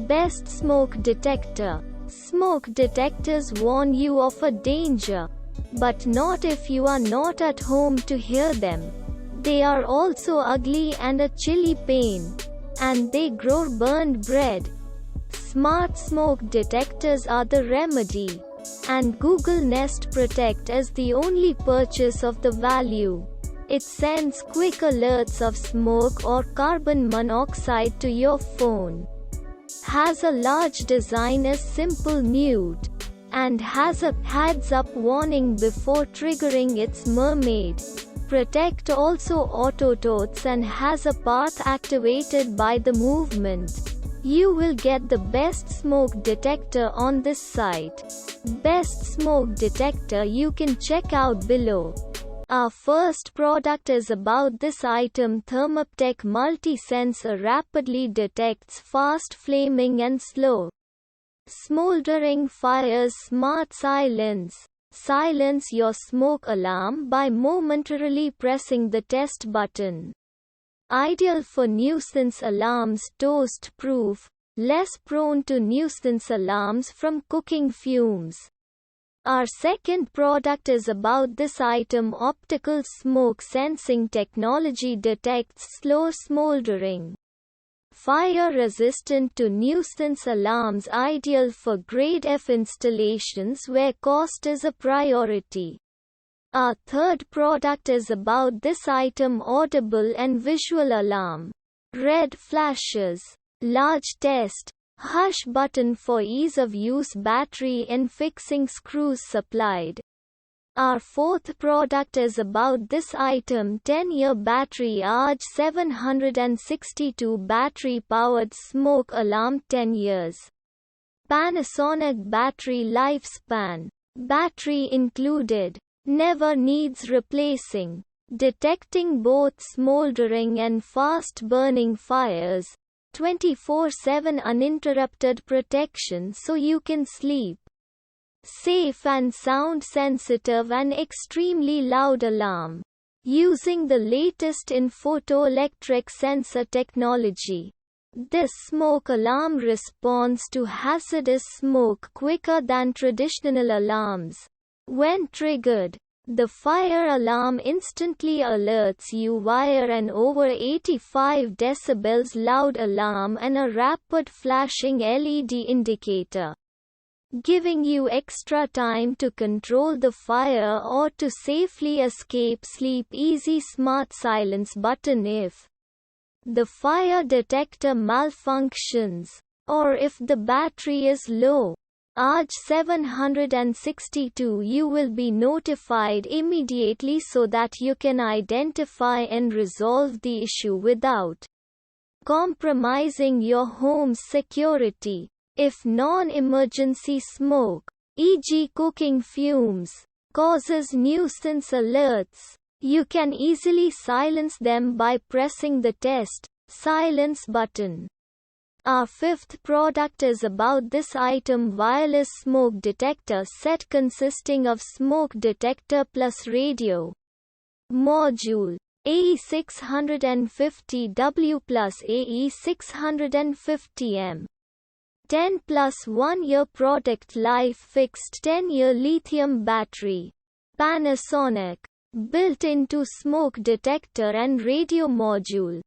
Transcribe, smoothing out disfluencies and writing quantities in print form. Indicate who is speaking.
Speaker 1: Best smoke detector. Smoke detectors warn you of a danger, but not if you are not at home to hear them. They are also ugly and a chilly pain, and they grow burned bread. Smart smoke detectors are the remedy, and Google Nest Protect is the only purchase of the value. It sends quick alerts of smoke or carbon monoxide to your phone. Has a large design as simple mute, and has a heads-up warning before triggering its mermaid. Protect also auto-totes and has a path activated by the movement. You will get the best smoke detector on this site. Best smoke detector you can check out below. Our first product is about this item. Thermoptech multi-sensor rapidly detects fast flaming and slow smoldering fires. Smart silence. Silence your smoke alarm by momentarily pressing the test button. Ideal for nuisance alarms. Toast-proof, less prone to nuisance alarms from cooking fumes. Our second product is about this item. Optical smoke sensing technology detects slow smoldering. Fire-resistant to nuisance alarms. Ideal for grade F installations where cost is a priority. Our third product is about this item. Audible and visual alarm. Red flashes. Large test. Hush button for ease of use. Battery and fixing screws supplied. Our fourth product is about this item. 10-year battery. ARJ 762 battery powered smoke alarm. 10 years. Panasonic battery lifespan. Battery included. Never needs replacing. Detecting both smoldering and fast burning fires. 24/7 uninterrupted protection so you can sleep. Safe and sound sensitive and extremely loud alarm. Using the latest in photoelectric sensor technology. This smoke alarm responds to hazardous smoke quicker than traditional alarms. When triggered, the fire alarm instantly alerts you via an over 85 decibels loud alarm and a rapid flashing LED indicator, giving you extra time to control the fire or to safely escape. Sleep easy. Smart silence button. If the fire detector malfunctions, or if the battery is low, ARJ 762 you will be notified immediately so that you can identify and resolve the issue without compromising your home's security. If non-emergency smoke, e.g. cooking fumes, causes nuisance alerts, you can easily silence them by pressing the test silence button. Our fifth product is about this item. Wireless smoke detector set consisting of smoke detector plus radio module. AE650W plus AE650M. 10 plus 1 year product life. Fixed 10-year lithium battery. Panasonic. Built into smoke detector and radio module.